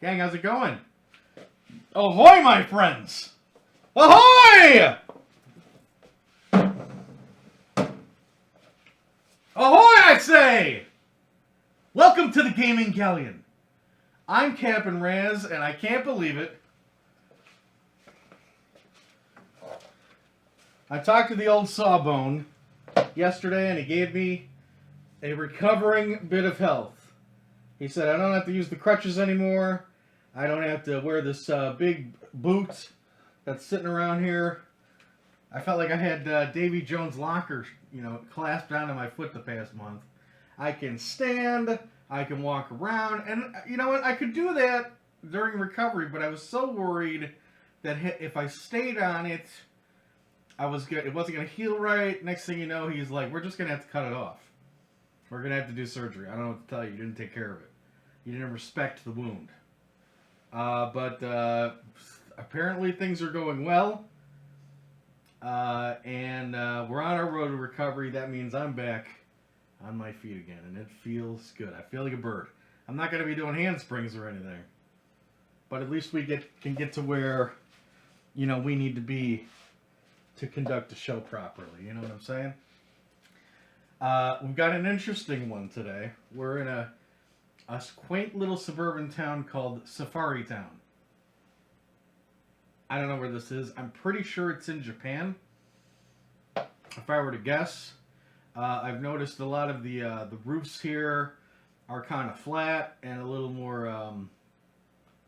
Gang, how's it going? Ahoy, my friends! Ahoy! Ahoy, I say! Welcome to the Gaming Galleon. I'm Captain Raz, and I can't believe it. I talked to the old Sawbone yesterday, and he gave me a recovering bit of health. He said, I don't have to use the crutches anymore. I don't have to wear this big boot that's sitting around here. I felt like I had Davy Jones' locker, clasped onto my foot the past month. I can stand, I can walk around, and you know what? I could do that during recovery, but I was so worried that if I stayed on it, it wasn't going to heal right. Next thing you know, he's like, we're just going to have to cut it off. We're going to have to do surgery. I don't know what to tell you. You didn't take care of it. You didn't respect the wound. But apparently things are going well. And we're on our road to recovery. That means I'm back on my feet again. And it feels good. I feel like a bird. I'm not going to be doing handsprings or anything. But at least we can get to where, we need to be to conduct a show properly. You know what I'm saying? We've got an interesting one today. We're in a quaint little suburban town called Safari Town. I don't know where this is. I'm pretty sure it's in Japan. If I were to guess, I've noticed a lot of the roofs here are kind of flat and a little more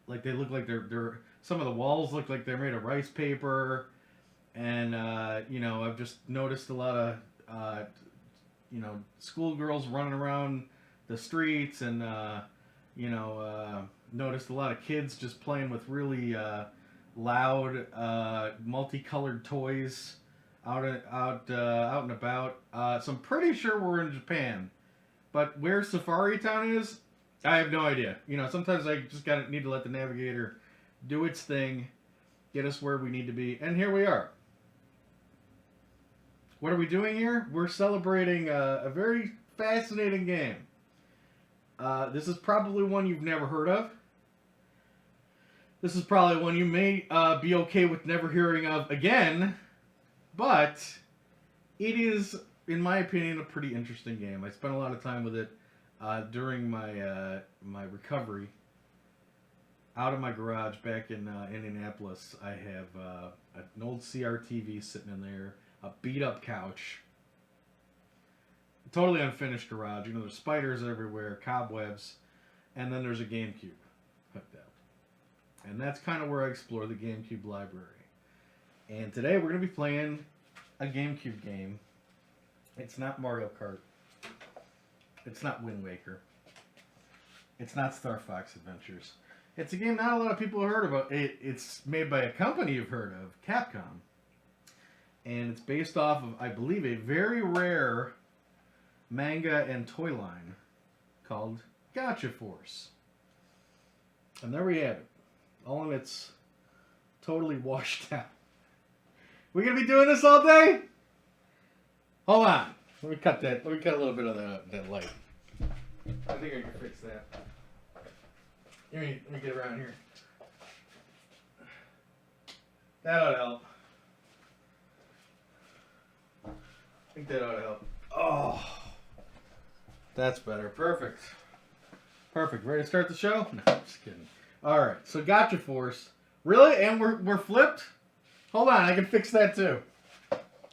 like they look like they're some of the walls look like they're made of rice paper, and I've just noticed a lot of schoolgirls running around the streets, and noticed a lot of kids just playing with really loud multicolored toys out and about. So I'm pretty sure we're in Japan, but where Safari Town is, I have no idea. Sometimes I just need to let the navigator do its thing, get us where we need to be, and here we are. What are we doing here? We're celebrating a very fascinating game. This is probably one you've never heard of. This is probably one you may be okay with never hearing of again, but it is, in my opinion, a pretty interesting game. I spent a lot of time with it during my recovery. Out of my garage back in Indianapolis, I have an old CRTV sitting in there, a beat-up couch, totally unfinished garage. There's spiders everywhere, cobwebs, and then there's a GameCube hooked up. And that's kind of where I explore the GameCube library. And today we're going to be playing a GameCube game. It's not Mario Kart. It's not Wind Waker. It's not Star Fox Adventures. It's a game not a lot of people have heard about. It's made by a company you've heard of, Capcom. And it's based off of, I believe, a very rare manga and toy line called Gotcha Force. And there we have it. All in its totally washed out. We gonna be doing this all day? Hold on. Let me cut a little bit of that light. I think I can fix that. Let me get around here. That ought to help. I think that ought to help. Oh, that's better. Perfect. Ready to start the show? No, I'm just kidding. All right, so Gotcha Force. Really? And we're flipped? Hold on, I can fix that too.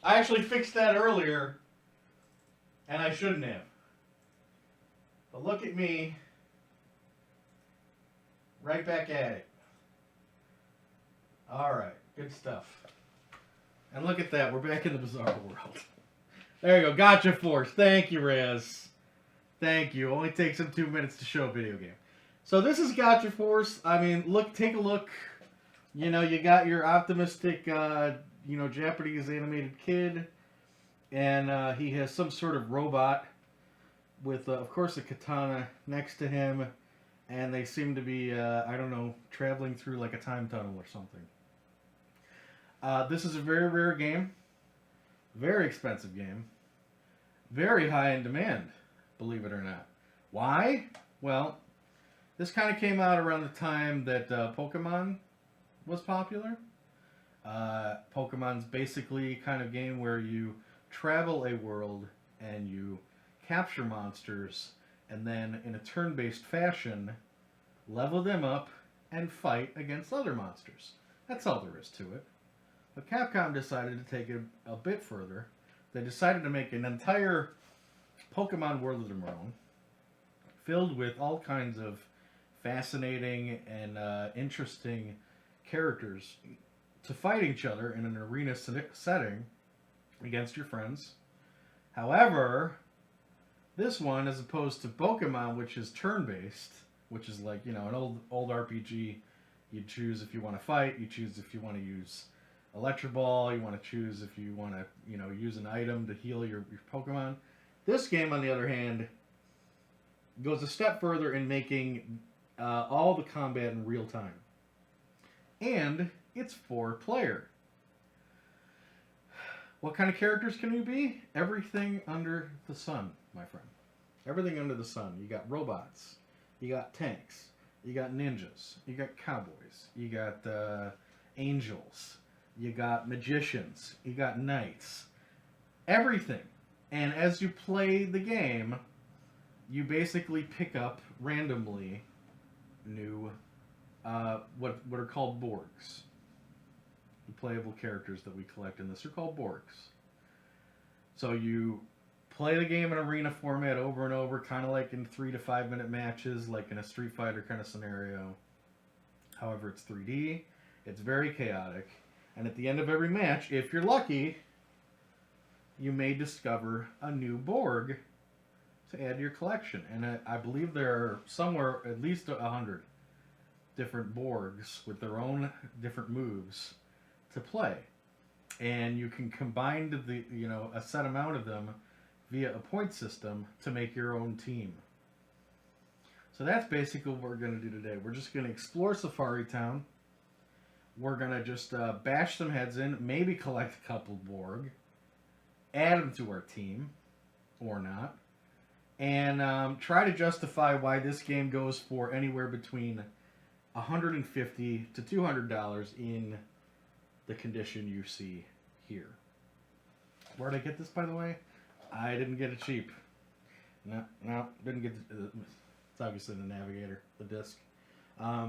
I actually fixed that earlier, and I shouldn't have. But look at me. Right back at it. All right, good stuff. And look at that, we're back in the bizarre world. There you go, Gotcha Force. Thank you, Raz. Thank you. Only takes him 2 minutes to show a video game. So this is Gotcha Force. I mean, take a look. You got your optimistic, Japanese animated kid, and he has some sort of robot with, of course, a katana next to him, and they seem to be, traveling through like a time tunnel or something. This is a very rare game, very expensive game, very high in demand, believe it or not. Why? Well, This kind of came out around the time that Pokemon was popular. Pokemon's basically kind of game where you travel a world and you capture monsters and then in a turn-based fashion level them up and fight against other monsters. That's all there is to it. But Capcom decided to take it a bit further. They decided to make an entire Pokemon world of their own, filled with all kinds of fascinating and interesting characters to fight each other in an arena setting against your friends. However, this one, as opposed to Pokemon, which is turn-based, which is like, you know, an old RPG, you choose if you want to fight, you choose if you want to use Electro Ball, you want to choose if you want to, you know, use an item to heal your Pokemon. This game, on the other hand, goes a step further in making all the combat in real time. And it's 4-player. What kind of characters can you be? Everything under the sun, my friend. Everything under the sun. You got robots. You got tanks. You got ninjas. You got cowboys. You got angels. You got magicians. You got knights. Everything. And as you play the game, you basically pick up randomly new, what are called Borgs. The playable characters that we collect in this are called Borgs. So you play the game in arena format over and over, kind of like in 3 to 5 minute matches, like in a Street Fighter kind of scenario. However, it's 3D, it's very chaotic, and at the end of every match, if you're lucky, you may discover a new Borg to add to your collection. And I believe there are somewhere at least 100 different Borgs with their own different moves to play. And you can combine a set amount of them via a point system to make your own team. So that's basically what we're going to do today. We're just going to explore Safari Town. We're going to just bash some heads in, maybe collect a couple Borg, add them to our team, or not, and try to justify why this game goes for anywhere between $150 to $200 in the condition you see here. Where did I get this, by the way? I didn't get it cheap. No, didn't get it's obviously the Navigator, the disc. I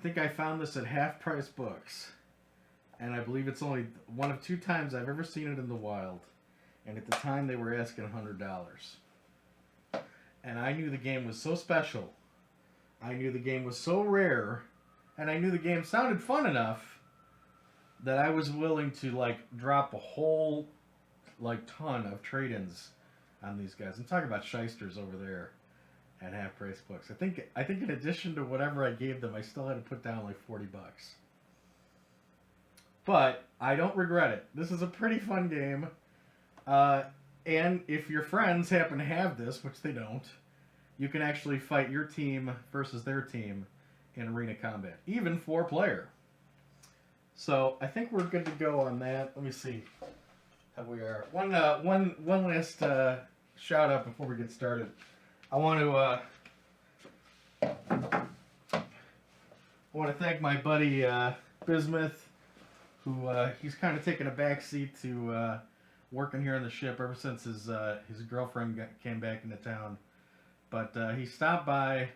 think I found this at Half Price Books, and I believe it's only one of 2 times I've ever seen it in the wild, and at the time they were asking $100. And I knew the game was so special, I knew the game was so rare, and I knew the game sounded fun enough that I was willing to drop a whole ton of trade-ins on these guys. I'm talking about shysters over there at Half Price Books. I think in addition to whatever I gave them, I still had to put down like $40. But I don't regret it. This is a pretty fun game. And if your friends happen to have this, which they don't, you can actually fight your team versus their team in arena combat, even 4-player. So I think we're good to go on that. Let me see how we are. One last shout out before we get started. I want to thank my buddy Bismuth, who he's kind of taken a back seat to working here on the ship ever since his girlfriend came back into town. But he stopped by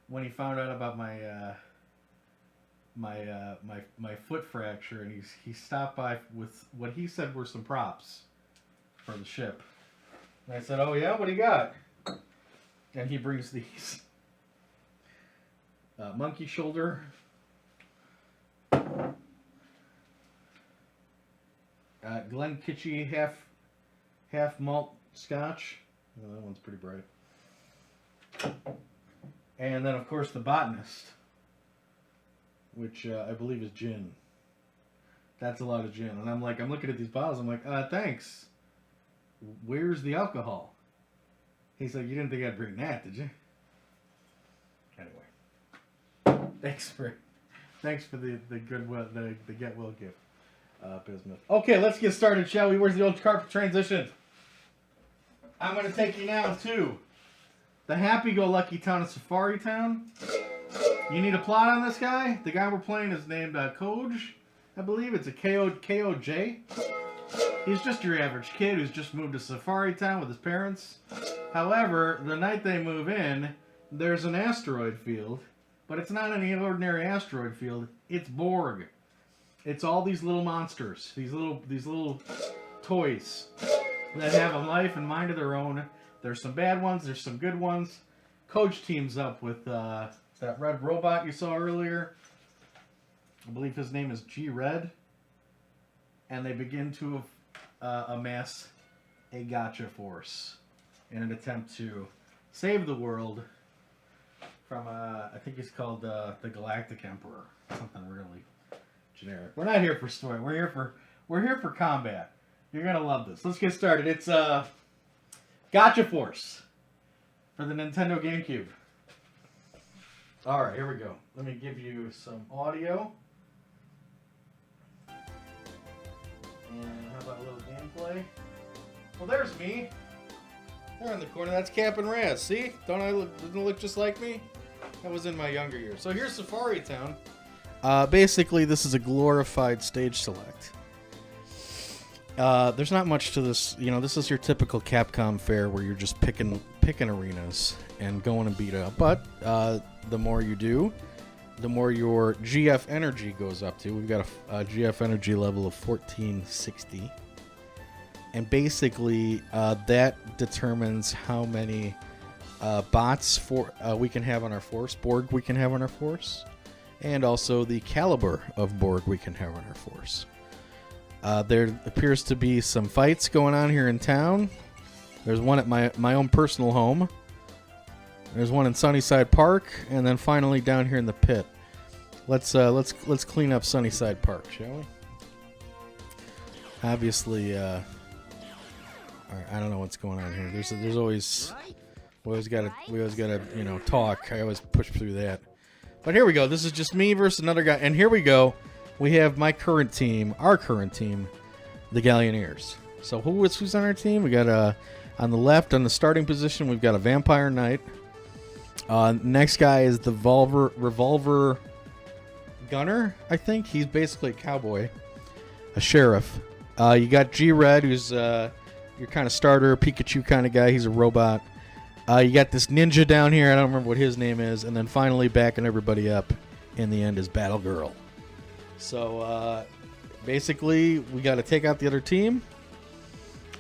when he found out about my my foot fracture, and he stopped by with what he said were some props for the ship. And I said, "Oh yeah, what do you got?" And he brings these monkey shoulder, Glen Kitchie half malt scotch. Oh, that one's pretty bright. And then, of course, the botanist, which I believe is gin. That's a lot of gin. And I'm looking at these bottles. I'm like, thanks. Where's the alcohol? He's like, you didn't think I'd bring that, did you? Anyway, thanks for the goodwill, the get well gift, Bismuth. Okay, let's get started, shall we? Where's the old carpet transition? I'm going to take you now to the happy-go-lucky town of Safari Town. You need a plot on this guy? The guy we're playing is named Koj, I believe. It's a K-O-J. He's just your average kid who's just moved to Safari Town with his parents. However, the night they move in, there's an asteroid field. But it's not any ordinary asteroid field. It's Borg. It's all these little monsters. These little toys that have a life and mind of their own. There's some bad ones. There's some good ones. Coach teams up with that red robot you saw earlier. I believe his name is G-Red. And they begin to amass a gotcha force in an attempt to save the world from, I think he's called the Galactic Emperor. Something really generic. We're not here for story. We're here for combat. You're gonna love this. Let's get started. It's Gotcha Force for the Nintendo GameCube. All right, here we go. Let me give you some audio. And how about a little gameplay? Well, there's me. There in the corner. That's Cap and Raz. See? Doesn't it look just like me? That was in my younger years. So here's Safari Town. Basically, this is a glorified stage select. There's not much to this. You know, this is your typical Capcom fare where you're just picking arenas and going and beat it up. But the more you do, the more your GF energy goes up to. We've got a GF energy level of 1460. And basically, that determines how many bots we can have on our force, Borg we can have on our force, and also the caliber of Borg we can have on our force. There appears to be some fights going on here in town. There's one at my own personal home. There's one in Sunnyside Park, and then finally down here in the pit. Let's clean up Sunnyside Park, shall we? Obviously, all right, I don't know what's going on here. There's always we always gotta talk. I always push through that. But here we go. This is just me versus another guy, and here we go. We have our current team, the Galleoneers. So who's on our team? We got on the left, on the starting position, we've got a Vampire Knight. Next guy is the Revolver Gunner, I think. He's basically a cowboy, a sheriff. You got G-Red, who's your kind of starter, Pikachu kind of guy. He's a robot. You got this ninja down here. I don't remember what his name is. And then finally, backing everybody up in the end is Battle Girl. So basically, we got to take out the other team.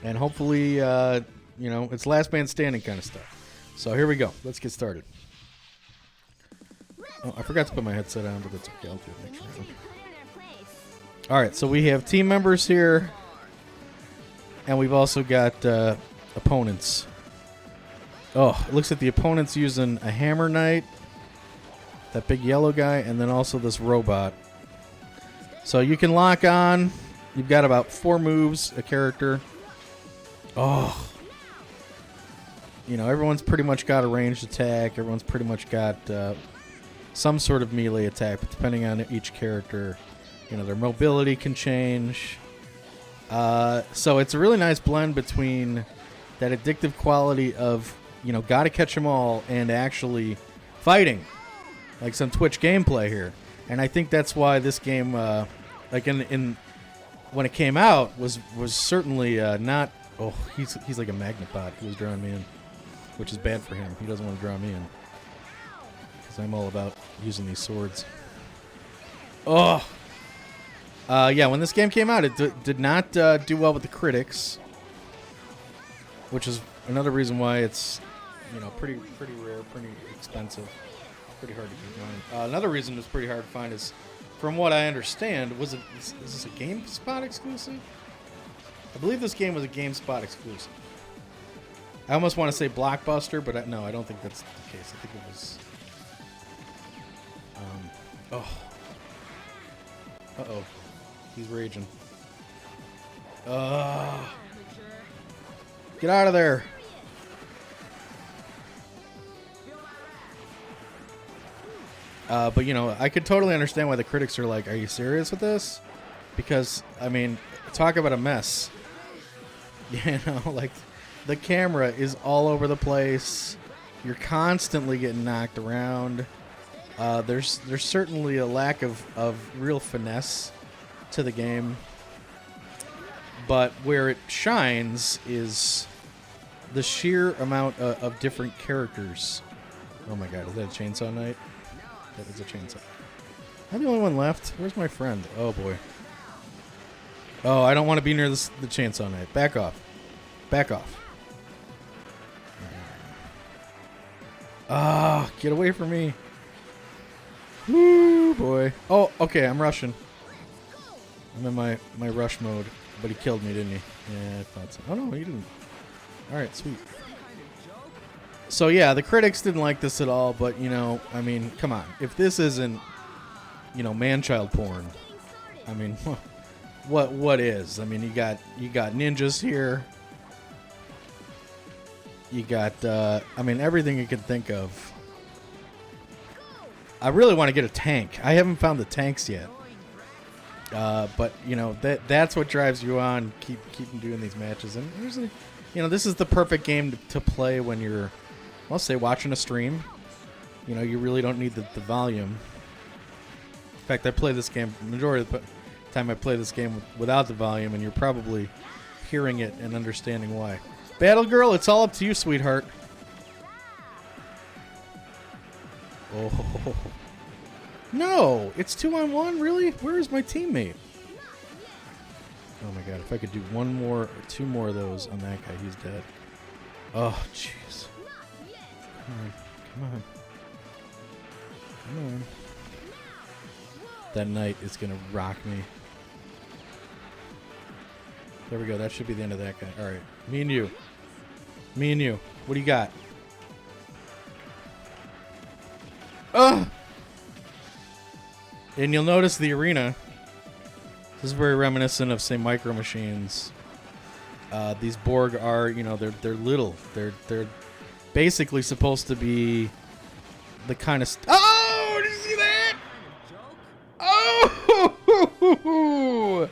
And hopefully, it's last man standing kind of stuff. So here we go. Let's get started. Oh, I forgot to put my headset on, but that's okay. I'll do it next round. All right, so we have team members here. And we've also got opponents. Oh, it looks like the opponent's using a Hammer Knight, that big yellow guy, and then also this robot. So you can lock on. You've got about 4 moves, a character. Oh. Everyone's pretty much got a ranged attack. Everyone's pretty much got some sort of melee attack, but depending on each character, their mobility can change. So it's a really nice blend between that addictive quality of, gotta catch them all and actually fighting, like some Twitch gameplay here. And I think that's why this game, in when it came out, was certainly not. Oh, he's like a Magnapod. He was drawing me in, which is bad for him. He doesn't want to draw me in because I'm all about using these swords. Oh. Yeah, when this game came out, it did not do well with the critics, which is another reason why it's, pretty rare, pretty expensive, pretty hard to find. Another reason it's pretty hard to find is, from what I understand, is this a GameSpot exclusive? I believe this game was a GameSpot exclusive. I almost want to say Blockbuster, but no, I don't think that's the case. I think it was. Uh-oh. He's raging. Get out of there. But, I could totally understand why the critics are like, are you serious with this? Because, talk about a mess. Like, the camera is all over the place. You're constantly getting knocked around. There's certainly a lack of real finesse to the game. But where it shines is the sheer amount of different characters. Oh my god, is that a chainsaw knight? That is a chainsaw. I'm the only one left. Where's my friend? Oh boy. Oh, I don't want to be near the chainsaw knight. Back off. Back off. Ah, get away from me. Woo, boy. Oh, okay, I'm rushing. I'm in my rush mode. But he killed me, didn't he? Yeah, I thought so. Oh, no, he didn't. All right, sweet. So, yeah, the critics didn't like this at all. But, you know, I mean, come on. If this isn't, you know, man-child porn, I mean, what is? I mean, you got ninjas here. You got, I mean, everything you can think of. I really want to get a tank. I haven't found the tanks yet. But you know that's what drives you on. Keep doing these matches, and there's you know, this is the perfect game to play when you're, well, say watching a stream. You know, you really don't need the volume. In fact, I play this game majority of the time. I play this game without the volume, and you're probably hearing it and understanding why. Battle Girl, it's all up to you, sweetheart. Oh. No, it's 2-on-1, really? Where is my teammate? Oh my god, if I could do one more or two more of those on that guy, he's dead. Oh, jeez. Come on, come on. Come on. That knight is gonna rock me. There we go, that should be the end of that guy. Alright, me and you. Me and you. What do you got? Ugh! And you'll notice the arena. This is very reminiscent of, say, Micro Machines. These Borg are, you know, they're little. They're basically supposed to be the kind of. Oh, did you see that? Oh,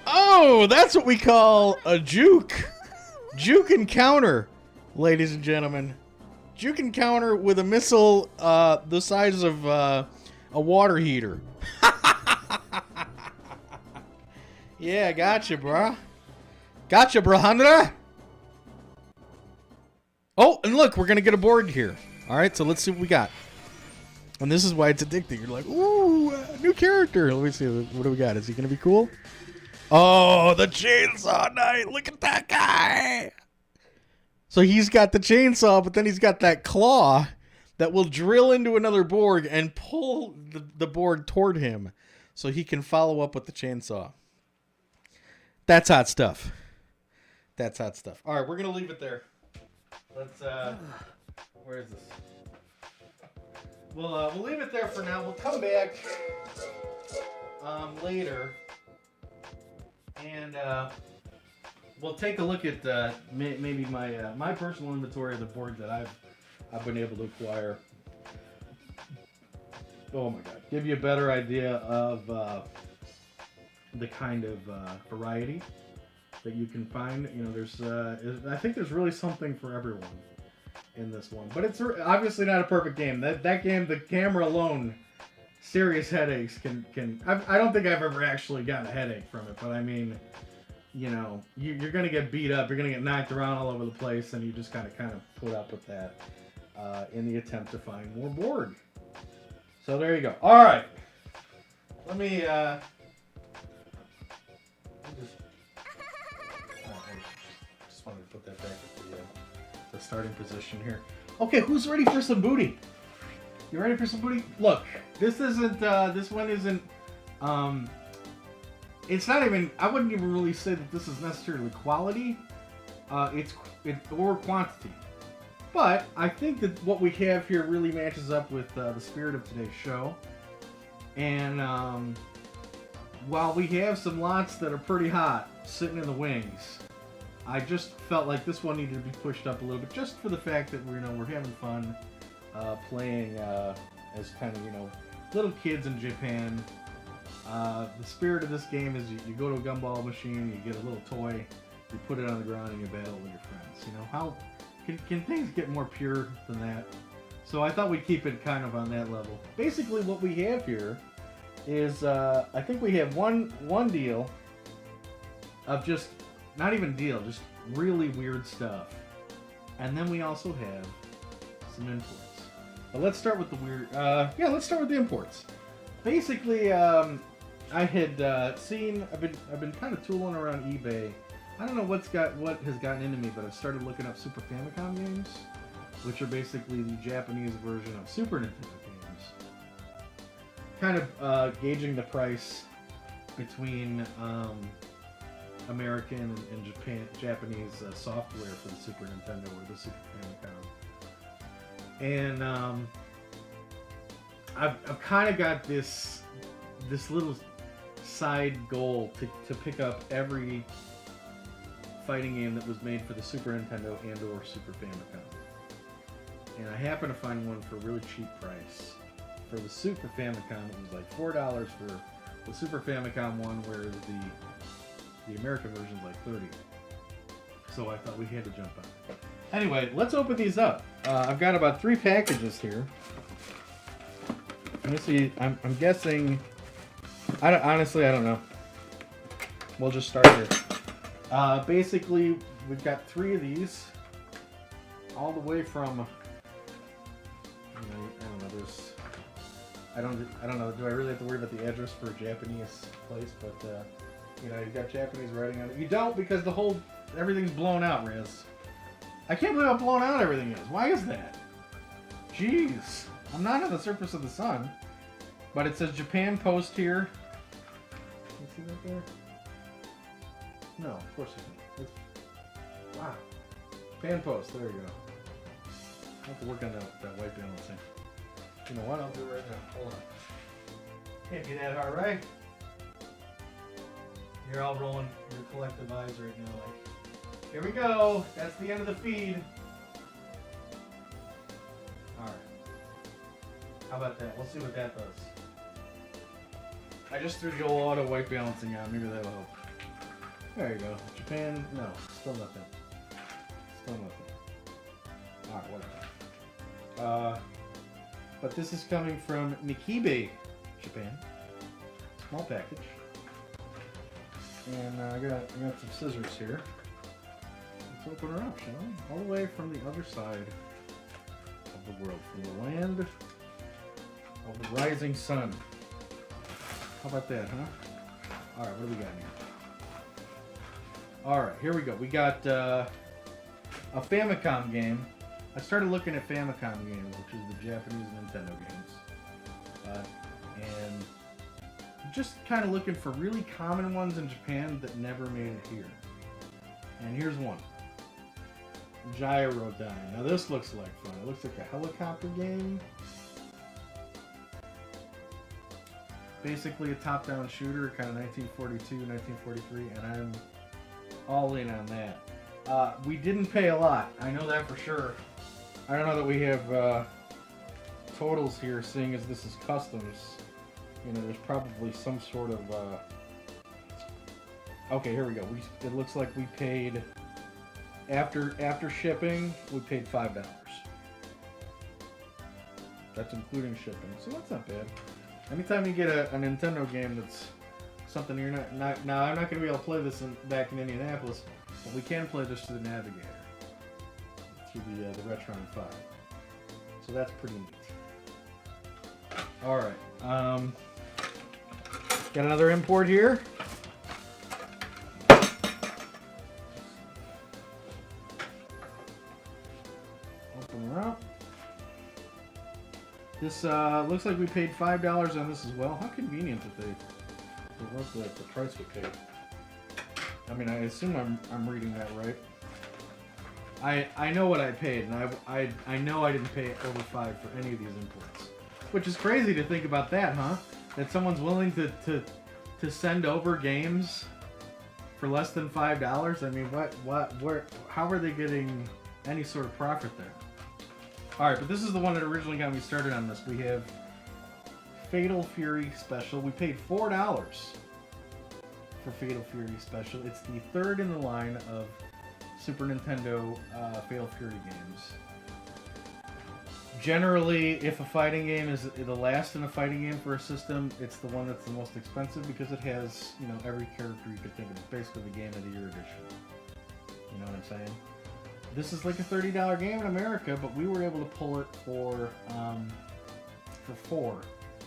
oh, that's what we call a juke. Juke encounter, ladies and gentlemen. Juke encounter with a missile the size of a water heater. Yeah, gotcha, bruh. Gotcha, bruh. Oh, and look, we're going to get a board here. All right, so let's see what we got. And this is why it's addicting. You're like, ooh, new character. Let me see. What do we got? Is he going to be cool? Oh, the chainsaw knight. Look at that guy. So he's got the chainsaw, but then he's got that claw that will drill into another Borg and pull the Borg toward him so he can follow up with the chainsaw. That's hot stuff. That's hot stuff. All right, we're going to leave it there. Let's, where is this? We'll leave it there for now. We'll come back later and we'll take a look at maybe my personal inventory of the board that I've been able to acquire. Oh my god! Give you a better idea of the kind of variety that you can find. You know, there's I think there's really something for everyone in this one, but it's obviously not a perfect game. That game, the camera alone, serious headaches can. I don't think I've ever actually gotten a headache from it, but I mean, you know, you're gonna get beat up, you're gonna get knocked around all over the place, and you just gotta kind of put up with that in the attempt to find more board. So there you go. All right, let me just wanted to put that back at the starting position here. Okay, who's ready for some booty? You ready for some booty? Look, this isn't. This one isn't. It's not even. I wouldn't even really say that this is necessarily quality. It's or quantity. But I think that what we have here really matches up with the spirit of today's show. And while we have some lots that are pretty hot sitting in the wings, I just felt like this one needed to be pushed up a little bit, just for the fact that we're having fun playing as kind of little kids in Japan. The spirit of this game is you go to a gumball machine, you get a little toy, you put it on the ground, and you battle with your friends. Can things get more pure than that? So I thought we'd keep it kind of on that level. Basically, what we have here is I think we have one deal of just not even deal, just really weird stuff, and then we also have some imports. But let's start with the weird. Yeah, let's start with the imports. Basically, I had seen. I've been kind of tooling around eBay. I don't know what has gotten into me, but I've started looking up Super Famicom games, which are basically the Japanese version of Super Nintendo games. Kind of gauging the price between American and Japanese software for the Super Nintendo or the Super Famicom. And I've kind of got this little side goal to pick up every fighting game that was made for the Super Nintendo and or Super Famicom. And I happened to find one for a really cheap price. For the Super Famicom, it was like $4 for the Super Famicom one, whereas the American version is like $30. So I thought we had to jump on it. Anyway, let's open these up. I've got about 3 packages here. Let me see. I'm guessing. Honestly, I don't know. We'll just start here. Basically, we've got 3 of these, all the way from. I don't know. There's. I don't know. Do I really have to worry about the address for a Japanese place? But you've got Japanese writing on it. You don't, because everything's blown out, Riz. I can't believe how blown out everything is. Why is that? Jeez. I'm not on the surface of the sun. But it says Japan Post here. Can you see that there? No, of course you can. Wow. Japan Post. There you go. I have to work on that white balancing. You know what? I'll do it right now. Hold on. Can't be that hard, right? You're all rolling your collective eyes right now. Like, here we go. That's the end of the feed. All right. How about that? We'll see what that does. I just threw the old auto white balancing on. Maybe that'll help. There you go. Japan, no. Still nothing. Still nothing. Alright, whatever. But this is coming from Nikibe, Japan. Small package. And I got some scissors here. Let's open her up, shall we? All the way from the other side of the world. From the land of the rising sun. How about that, huh? Alright, what do we got here? Alright, here we go. We got a Famicom game. I started looking at Famicom games, which is the Japanese Nintendo games. And just kind of looking for really common ones in Japan that never made it here. And here's one. Gyrodyne. Now this looks like fun. It looks like a helicopter game. Basically a top-down shooter, kind of 1942, 1943, and I'm all in on that. We didn't pay a lot. I know that for sure. I don't know that we have totals here, seeing as this is customs. There's probably some sort of... Okay, here we go. It looks like we paid... After shipping, we paid $5. That's including shipping, so that's not bad. Anytime you get a Nintendo game that's something you're not now, I'm not going to be able to play this back in Indianapolis, but we can play this through the Navigator, through the Retron 5. So that's pretty neat. All right, got another import here. Open her up. This looks like we paid $5 on this as well. How convenient that they wrote the price we paid. I mean, I assume I'm reading that right. I know what I paid, and I know I didn't pay over $5 for any of these imports, which is crazy to think about that, huh? That someone's willing to send over games for less than $5. I mean, where? How are they getting any sort of profit there? Alright, but this is the one that originally got me started on this. We have Fatal Fury Special. We paid $4 for Fatal Fury Special. It's the third in the line of Super Nintendo Fatal Fury games. Generally, if a fighting game is the last in a fighting game for a system, it's the one that's the most expensive because it has, you know, every character you could think of. It's basically the Game of the Year edition. You know what I'm saying? This is like a $30 game in America, but we were able to pull it for $4.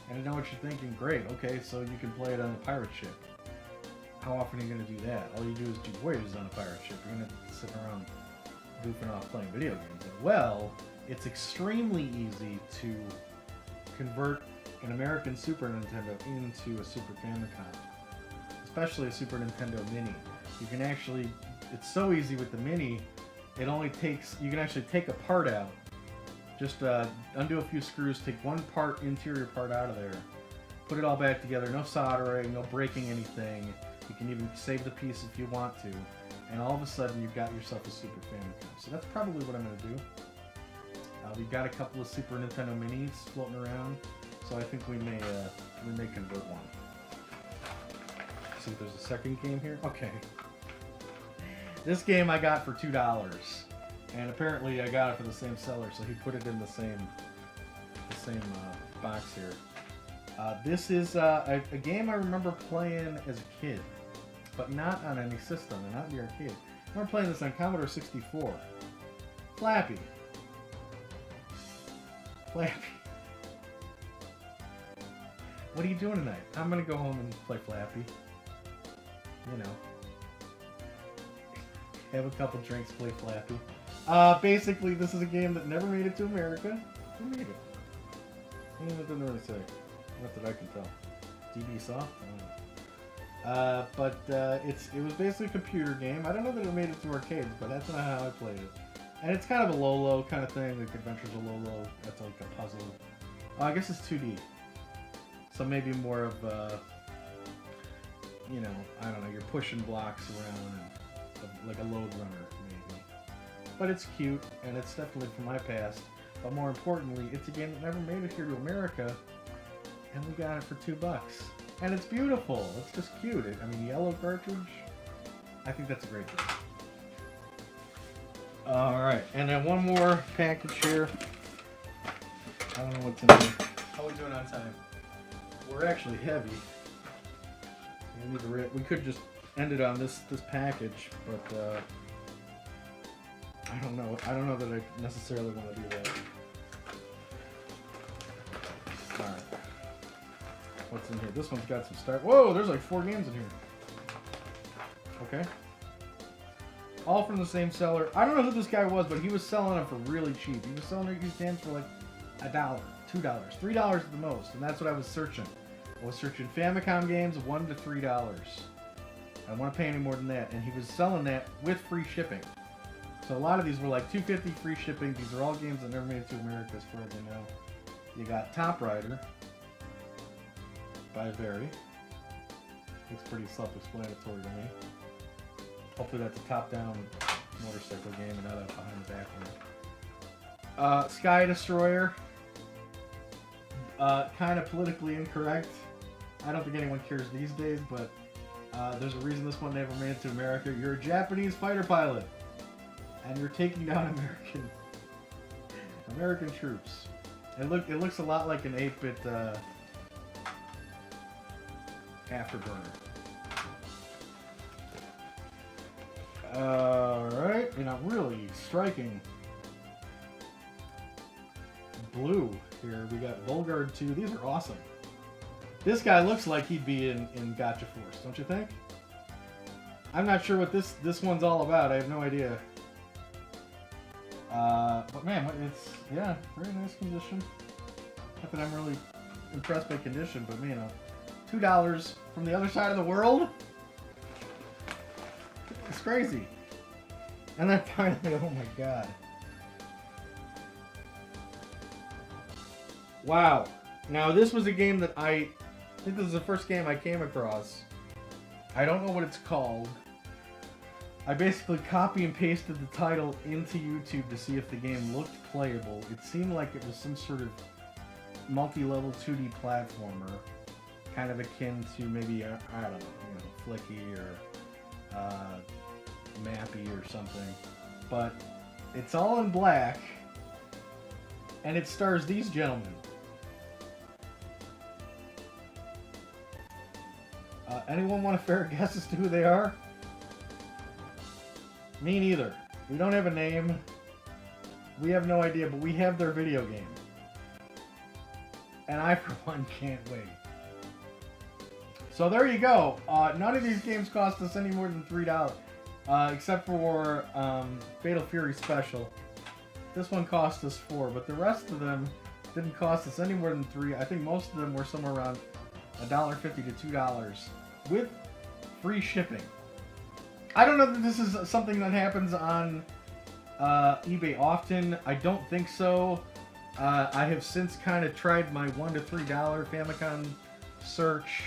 And I know what you're thinking. Great, okay, so you can play it on the pirate ship. How often are you going to do that? All you do is do voyages on a pirate ship. You're going to sit around goofing off playing video games. Well, it's extremely easy to convert an American Super Nintendo into a Super Famicom, especially a Super Nintendo Mini. You can actually, it's so easy with the Mini, it only takes, you can actually take a part out, just undo a few screws, take one part, interior part out of there, put it all back together, no soldering, no breaking anything. You can even save the piece if you want to, and all of a sudden you've got yourself a Super Famicom. So that's probably what I'm going to do. We've got a couple of Super Nintendo Minis floating around, so I think we may convert one. See if there's a second game here. Okay. This game I got for $2, and apparently I got it for the same seller, so he put it in the same box here. This is a game I remember playing as a kid, but not on any system, and not in the arcade. I remember playing this on Commodore 64. Flappy. Flappy. What are you doing tonight? I'm gonna go home and play Flappy. You know. Have a couple drinks, play Flappy. Basically, this is a game that never made it to America. Who made it? It didn't really say. Not that I can tell. DB Soft? I don't know. It was basically a computer game. I don't know that it made it to arcades, but that's not how I played it. And it's kind of a low-low kind of thing. Like Adventures of low-low. That's like a puzzle. I guess it's 2D. So maybe more of, you know, I don't know, you're pushing blocks around and like a load runner, maybe. But it's cute, and it's definitely from my past. But more importantly, it's a game that never made it here to America, and we got it for $2. And it's beautiful. It's just cute. I mean, yellow cartridge. I think that's a great game. Alright, and then one more package here. I don't know what's in here. How are we doing on time? We're actually heavy. We could just end it on this package, but I don't know. I don't know that I necessarily want to do that. Alright. What's in here? This one's got some start. Whoa, there's like 4 games in here. Okay. All from the same seller. I don't know who this guy was, but he was selling them for really cheap. He was selling these games for like $1, $2, $3 at the most, and that's what I was searching. I was searching Famicom games, $1 to $3. I don't want to pay any more than that, and he was selling that with free shipping. So a lot of these were like $2.50 free shipping. These are all games that never made it to America, as far as I know. You got Top Rider by Very. Looks pretty self-explanatory to me. Hopefully that's a top-down motorcycle game and not a behind-the-back one. Sky Destroyer. Kind of politically incorrect. I don't think anyone cares these days, but there's a reason this one never made it to America. You're a Japanese fighter pilot, and you're taking down American troops. It looks a lot like an 8-bit Afterburner. Alright, and I'm really striking blue here. We got Volgard 2. These are awesome. This guy looks like he'd be in Gotcha Force, don't you think? I'm not sure what this one's all about. I have no idea. But man, it's, yeah, very nice condition. Not that I'm really impressed by condition, but man, $2 from the other side of the world? It's crazy. And then finally, oh my god. Wow. Now this was a game that I think this is the first game I came across. I don't know what it's called. I basically copy and pasted the title into YouTube to see if the game looked playable. It seemed like it was some sort of multi-level 2D platformer, kind of akin to maybe, I don't know, Flicky or mappy or something. But it's all in black. And it stars these gentlemen. Anyone want a fair guess as to who they are? Me neither. We don't have a name. We have no idea, but we have their video game. And I, for one, can't wait. So there you go. None of these games cost us any more than $3, except for Fatal Fury Special. This one cost us $4, but the rest of them didn't cost us any more than $3. I think most of them were somewhere around $1.50 to $2 with free shipping. I don't know that this is something that happens on eBay often. I don't think so. I have since kind of tried my $1 to $3 Famicom search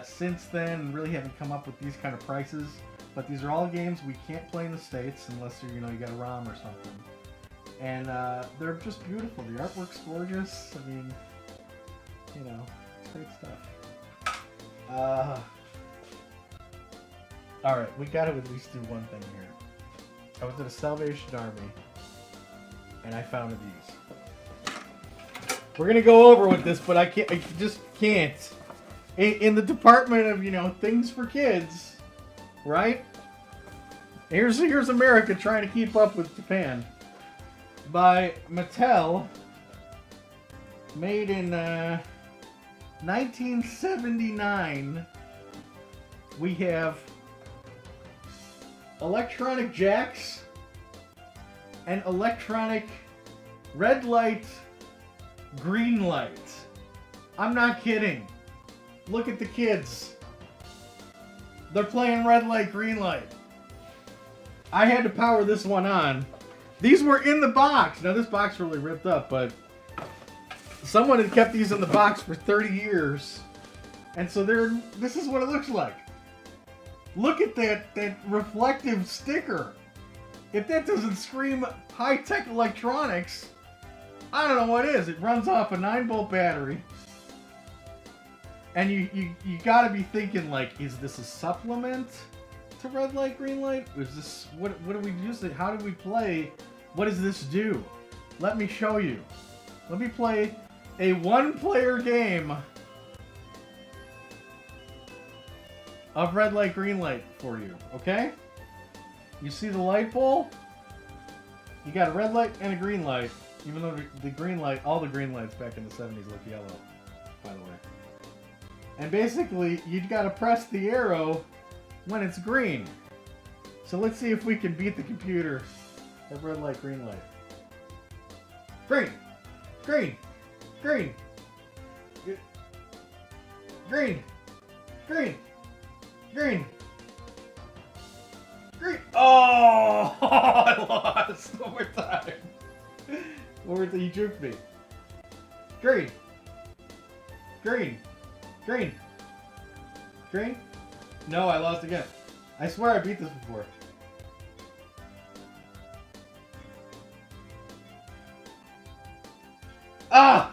since then, and really haven't come up with these kind of prices. But these are all games we can't play in the States unless you got a ROM or something. And they're just beautiful. The artwork's gorgeous. I mean, it's great stuff. Alright, we gotta at least do one thing here. I was at a Salvation Army, and I found these. We're gonna go over with this, but I just can't. In the department of, things for kids, right? Here's America trying to keep up with Japan. By Mattel, made in 1979, we have electronic jacks and electronic red light, green light. I'm not kidding. Look at the kids. They're playing red light, green light. I had to power this one on. These were in the box. Now this box really ripped up, but someone had kept these in the box for 30 years. And so this is what it looks like. Look at that reflective sticker. If that doesn't scream high-tech electronics, I don't know what is. It runs off a 9-volt battery. And you gotta be thinking, like, is this a supplement to red light, green light? Is this, what do we use it? How do we play? What does this do? Let me show you. Let me play a one-player game of red light, green light for you, okay? You see the light bulb? You got a red light and a green light, even though the green light, all the green lights back in the 70s look yellow, by the way. And basically, you've got to press the arrow when it's green. So let's see if we can beat the computer at red light, green light. Green! Green! Green! Green! Green! Green! Green! Oh! I lost! One more time. One more time. You juked me. Green! Green! Green! Green? No, I lost again. I swear I beat this before. Ah!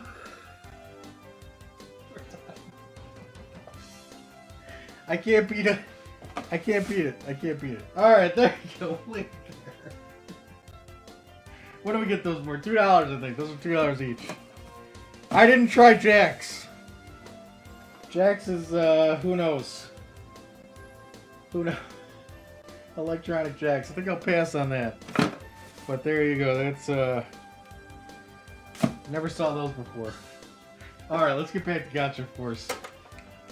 I can't beat it. I can't beat it. I can't beat it. Alright, there you go. What do we get those for? $2, I think. Those are $2 each. I didn't try Jack's. Jack's is, who knows? Who knows? Electronic Jacks. I think I'll pass on that. But there you go. That's, never saw those before. Alright, let's get back to Gotcha Force.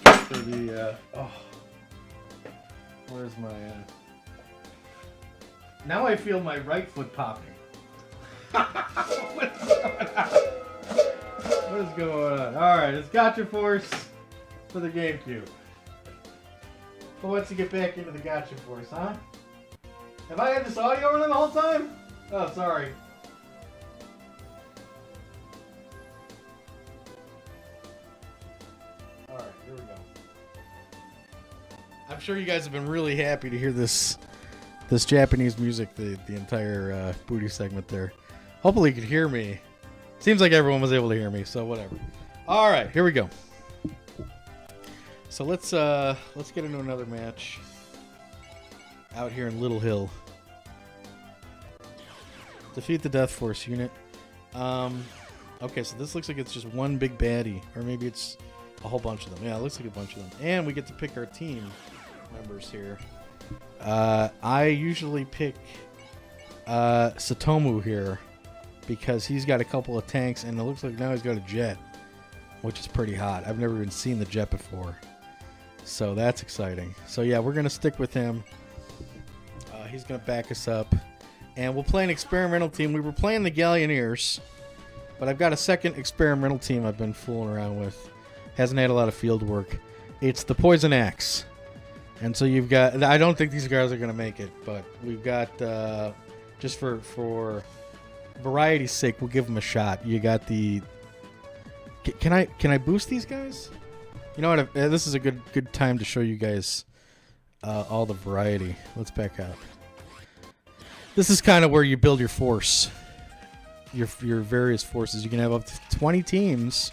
For the, oh. Where's my, Now I feel my right foot popping. What's going on? What is going on? Alright, it's Gotcha Force for the GameCube. Well, let's get back into the Gotcha Force, huh? Have I had this audio running the whole time? Oh, sorry. Alright, here we go. I'm sure you guys have been really happy to hear this Japanese music, the entire booty segment there. Hopefully you could hear me. Seems like everyone was able to hear me, so whatever. Alright, here we go. So let's get into another match. out here in Little Hill. Defeat the Death Force unit. Okay, so this looks like it's just one big baddie. Or maybe it's a whole bunch of them. Yeah, it looks like a bunch of them. And we get to pick our team members here. I usually pick Satomu here because he's got a couple of tanks, and it looks like now he's got a jet, which is pretty hot. I've never even seen the jet before. So that's exciting. So yeah, we're going to stick with him. He's going to back us up. And we'll play an experimental team. We were playing the Galleoneers, but I've got a second experimental team I've been fooling around with. Hasn't had a lot of field work. It's the Poison Axe. And so you've got... I don't think these guys are going to make it, but we've got... just for variety's sake, we'll give them a shot. You got the... Can I boost these guys? You know what? This is a good time to show you guys all the variety. Let's back out. This is kind of where you build your force, your various forces. You can have up to 20 teams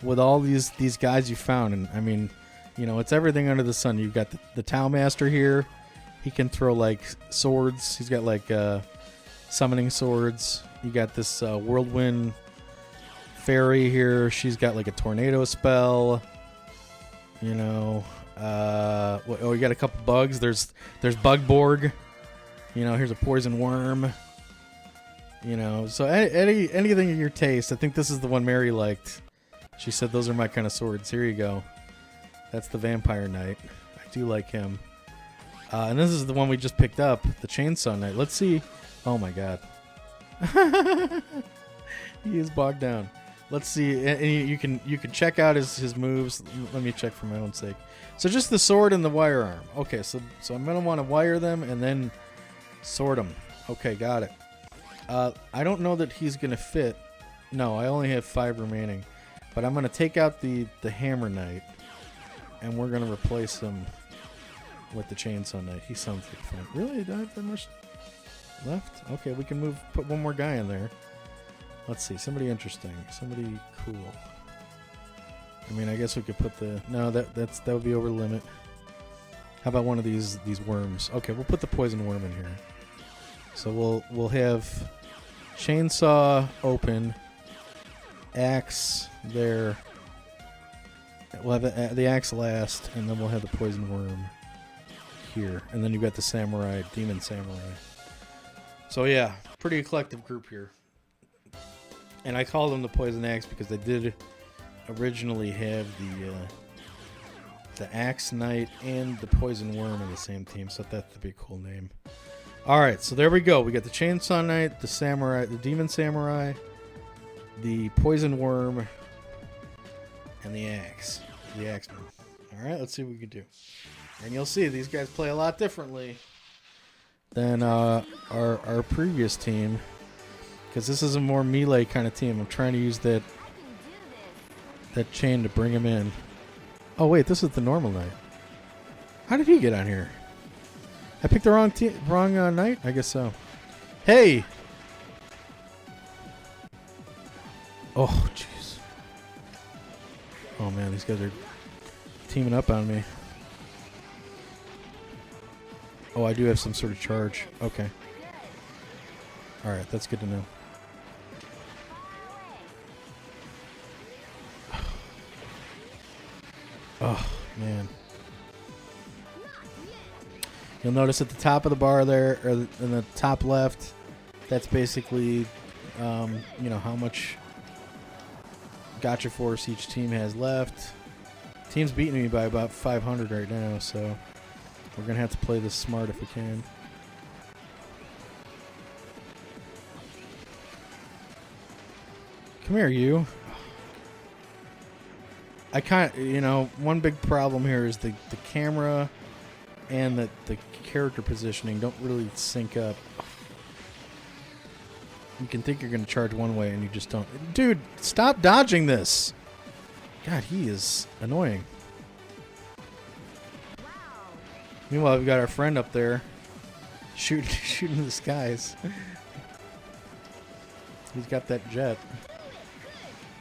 with all these guys you found, and I mean, you know, it's everything under the sun. You've got the Tau Master here. He can throw like swords. He's got like summoning swords. You got this Whirlwind Fairy here. She's got like a tornado spell. You know, oh, you got a couple bugs. There's Bugborg. You know, here's a poison worm. You know, so anything in your taste. I think this is the one Mary liked. She said those are my kind of swords. Here you go. That's the Vampire Knight. I do like him. And this is the one we just picked up, the Chainsaw Knight. Let's see. Oh my god. He is bogged down. Let's see. And you can check out his moves. Let me check for my own sake. So just the sword and the wire arm. Okay, so I'm going to want to wire them and then sword them. Okay, got it. I don't know that he's going to fit. No, I only have 5 remaining. But I'm going to take out the Hammer Knight, and we're going to replace him with the Chainsaw Knight. He sounds like fun. Really? Do I have that much left? Okay, we can put one more guy in there. Let's see. Somebody interesting. Somebody cool. I mean, I guess we could put the... No, that would be over the limit. How about one of these worms? Okay, we'll put the poison worm in here. So we'll have chainsaw open, axe there. We'll have the axe last, and then we'll have the poison worm here. And then you've got the samurai, demon samurai. So yeah, pretty eclectic group here. And I call them the poison axe because they did originally have the axe knight and the poison worm in the same team, so that'd be a cool name. All right, so there we go. We got the chainsaw knight, the samurai, the demon samurai, the poison worm, and the axeman. All right, let's see what we can do. And you'll see these guys play a lot differently than our previous team, because this is a more melee kind of team. I'm trying to use that chain to bring him in. Oh wait, this is the normal knight. How did he get on here? I picked the wrong knight? I guess so. Hey! Oh, jeez. Oh man, these guys are teaming up on me. Oh, I do have some sort of charge. Okay. Alright, that's good to know. Oh, man. You'll notice at the top of the bar there, or in the top left, that's basically, you know, how much gotcha force each team has left. Team's beating me by about 500 right now, so we're going to have to play this smart if we can. Come here, you. I you know, one big problem here is the camera and the character positioning don't really sync up. You can think you're going to charge one way and you just don't. Dude, stop dodging this. God, he is annoying. Meanwhile, we've got our friend up there shooting the skies. He's got that jet.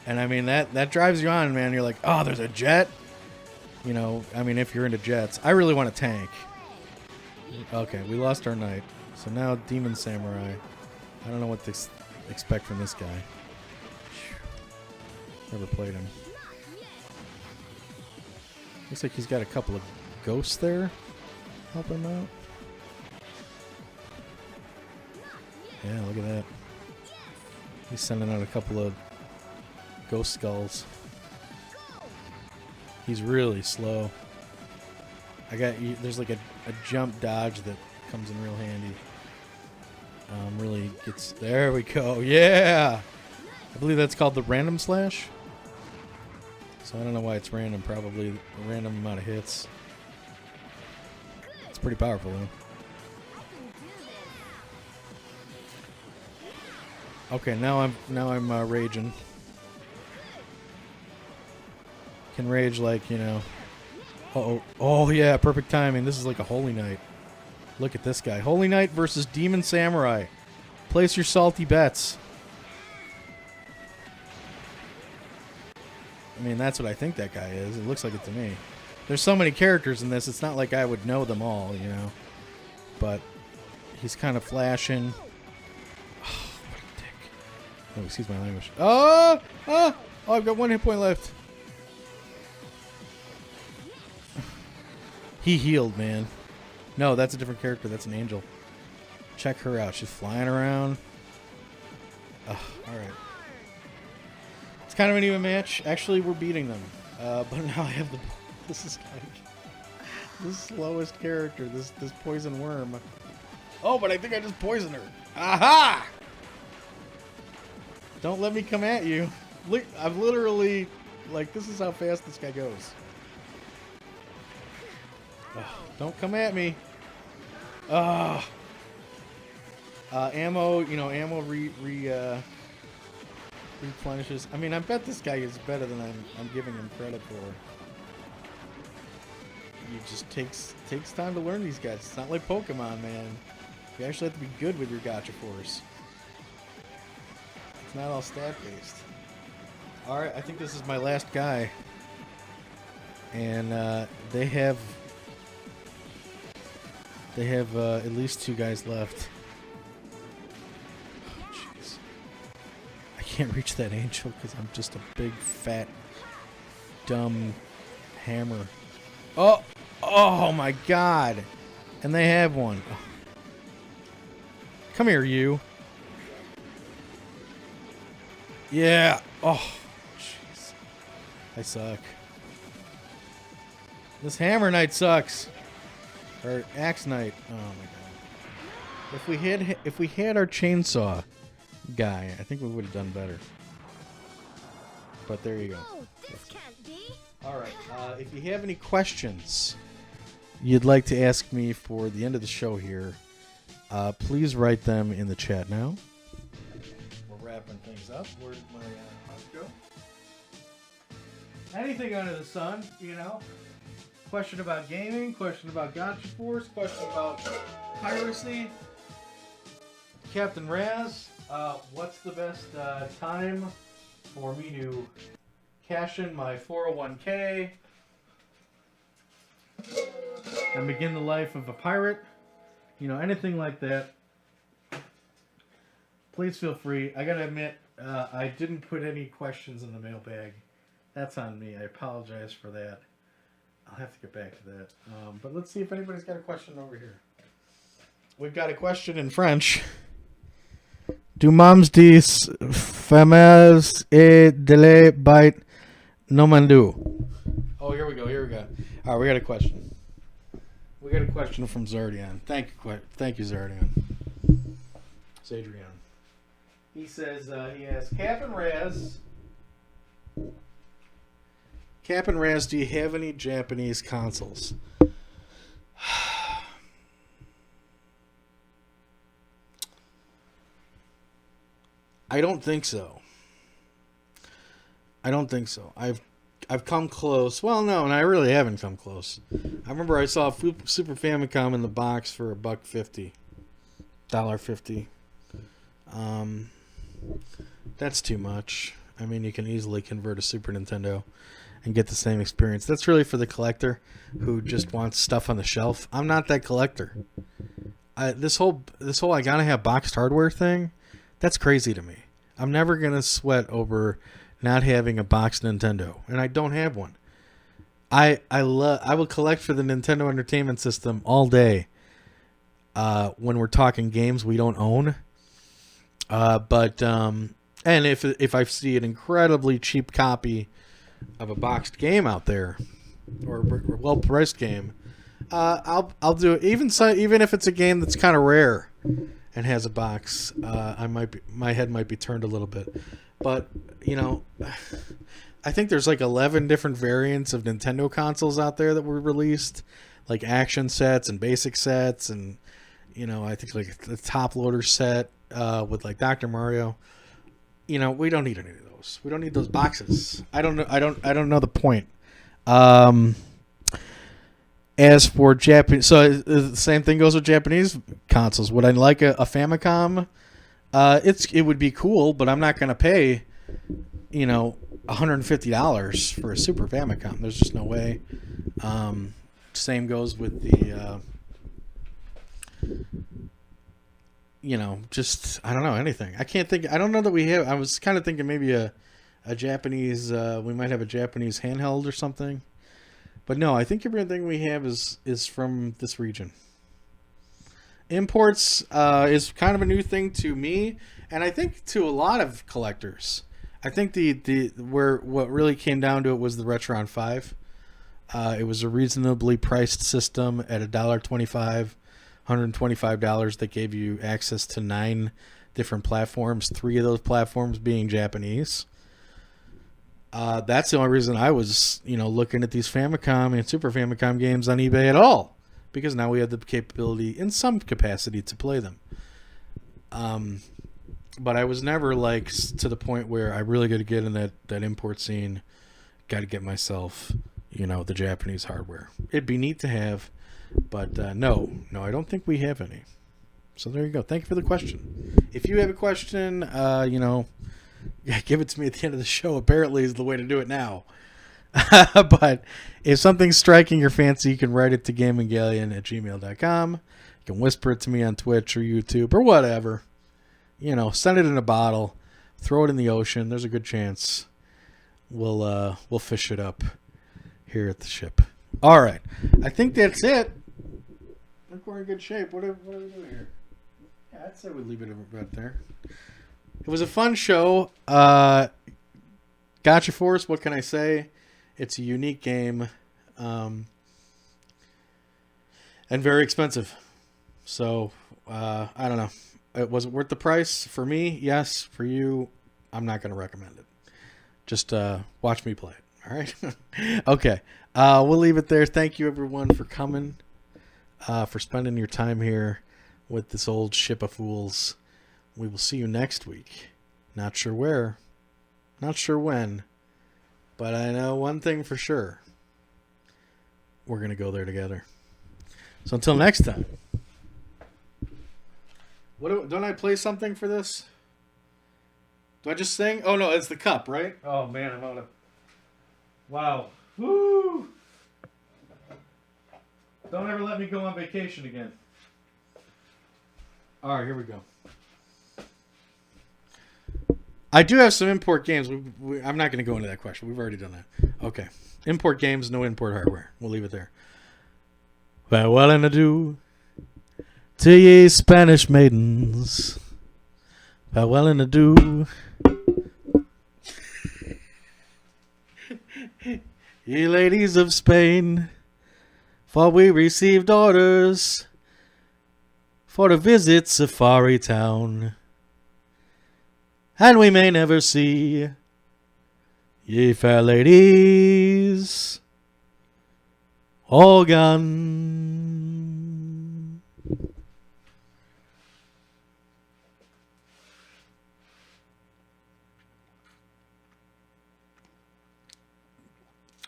And I mean, that drives you on, man. You're like, oh, there's a jet? You know, I mean, if you're into jets. I really want a tank. Okay, we lost our knight. So now Demon Samurai. I don't know what to expect from this guy. Never played him. Looks like he's got a couple of ghosts there helping him out. Yeah, look at that. He's sending out a couple of ghost skulls. He's really slow. There's like a jump dodge that comes in real handy. Really gets, there we go. Yeah! I believe that's called the random slash. So I don't know why it's random. Probably a random amount of hits. It's pretty powerful though. Okay, now I'm raging. Can rage like, you know. Oh yeah, perfect timing. This is like a Holy Knight. Look at this guy. Holy Knight versus Demon Samurai. Place your salty bets. I mean, that's what I think that guy is. It looks like it to me. There's so many characters in this, it's not like I would know them all, you know. But he's kind of flashing. Oh, what a dick. Oh, excuse my language. Oh, I've got 1 hit point left. He healed, man. No, that's a different character. That's an angel. Check her out. She's flying around. All right. It's kind of an even match. Actually, we're beating them. But now I have the... This is like... the slowest character. This poison worm. Oh, but I think I just poisoned her. Aha! Don't let me come at you. I've literally... Like, this is how fast this guy goes. Don't come at me. Ammo, you know, ammo replenishes. I mean, I bet this guy is better than I'm giving him credit for. It just takes time to learn these guys. It's not like Pokemon, man. You actually have to be good with your Gacha Force. It's not all stat based. All right, I think this is my last guy, and they have at least 2 guys left. Oh, jeez. I can't reach that angel because I'm just a big, fat, dumb hammer. Oh my god. And they have one. Oh. Come here, you. Yeah. Oh, jeez. I suck. This hammer knight sucks. Or axe knight. Oh my god. If we had our chainsaw guy, I think we would have done better. But there you go. This can't be. All right. If you have any questions you'd like to ask me for the end of the show here, please write them in the chat now. We're wrapping things up. Where did my house go? Anything under the sun, you know. Question about gaming, question about Gacha Force, question about piracy. Captain Raz, what's the best time for me to cash in my 401k and begin the life of a pirate? You know, anything like that. Please feel free. I gotta admit, I didn't put any questions in the mailbag. That's on me. I apologize for that. I'll have to get back to that. But let's see if anybody's got a question over here. We've got a question in French. Du mams dis fameuses et dele bite nomandu. Oh, here we go. All right, we got a question. We got a question from Zardian. Thank you, Zardian. It's Adrian. He says, he asks, Cap and Raz, do you have any Japanese consoles? I don't think so. I've come close. Well, no, and I really haven't come close. I remember I saw Super Famicom in the box for $1.50. $1.50. That's too much. I mean, you can easily convert a Super Nintendo. and get the same experience. That's really for the collector who just wants stuff on the shelf. I'm not that collector. This whole I gotta have boxed hardware thing, that's crazy to me. I'm never gonna sweat over not having a boxed Nintendo, and I don't have one. I will collect for the Nintendo Entertainment System all day. When we're talking games we don't own, and if I see an incredibly cheap copy of a boxed game out there, or a well priced game, I'll do it. Even if it's a game that's kind of rare and has a box, my head might be turned a little bit. But I think there's like 11 different variants of Nintendo consoles out there that were released, like action sets and basic sets, and I think like the top loader set with like Dr. Mario. We don't need any of those. We don't need those boxes. I don't know the point. As for Japanese, so the same thing goes with Japanese consoles. Would I like a Famicom? It would be cool, but I'm not going to pay, $150 for a Super Famicom. There's just no way. Same goes with the, just I don't know anything. I can't think. I don't know that we have. I was kind of thinking maybe a Japanese. We might have a Japanese handheld or something. But no, I think everything we have is from this region. Imports is kind of a new thing to me, and I think to a lot of collectors. I think what really came down to it was the Retron 5. It was a reasonably priced system at $1.25, $125 that gave you access to 9 different platforms, 3 of those platforms being Japanese. That's the only reason I was, looking at these Famicom and Super Famicom games on eBay at all, because now we have the capability in some capacity to play them. But I was never like to the point where I really got to get in that import scene. Got to get myself, the Japanese hardware. It'd be neat to have, but no, I don't think we have any. So there you go. Thank you for the question. If you have a question, give it to me at the end of the show. Apparently is the way to do it now. But if something's striking your fancy, you can write it to gaminggalleon@gmail.com. You can whisper it to me on Twitch or YouTube or whatever. Send it in a bottle, throw it in the ocean. There's a good chance we'll fish it up here at the ship. All right, I think that's it. I think we're in good shape. What are we doing here? Yeah, I'd say we'd leave it right there. It was a fun show. Gotcha Force, what can I say? It's a unique game. And very expensive. So, I don't know. Was it worth the price? For me, yes. For you, I'm not going to recommend it. Just watch me play it. All right? Okay. We'll leave it there. Thank you, everyone, for coming. For spending your time here with this old ship of fools. We will see you next week. Not sure where. Not sure when. But I know one thing for sure. We're going to go there together. So until next time. Don't I play something for this? Do I just sing? Oh, no, it's the cup, right? Oh, man, I'm out of... Wow. Woo! Don't ever let me go on vacation again. All right, here we go. I do have some import games. I'm not going to go into that question. We've already done that. Okay. Import games, no import hardware. We'll leave it there. Farewell and adieu to ye Spanish maidens. Farewell and adieu. Ye ladies of Spain, for we received orders for to visit Safari Town, and we may never see ye fair ladies all gone.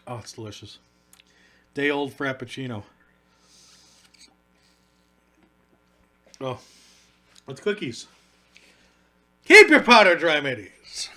Oh, it's delicious. Day old Frappuccino. Oh, it's cookies. Keep your powder dry, mateys.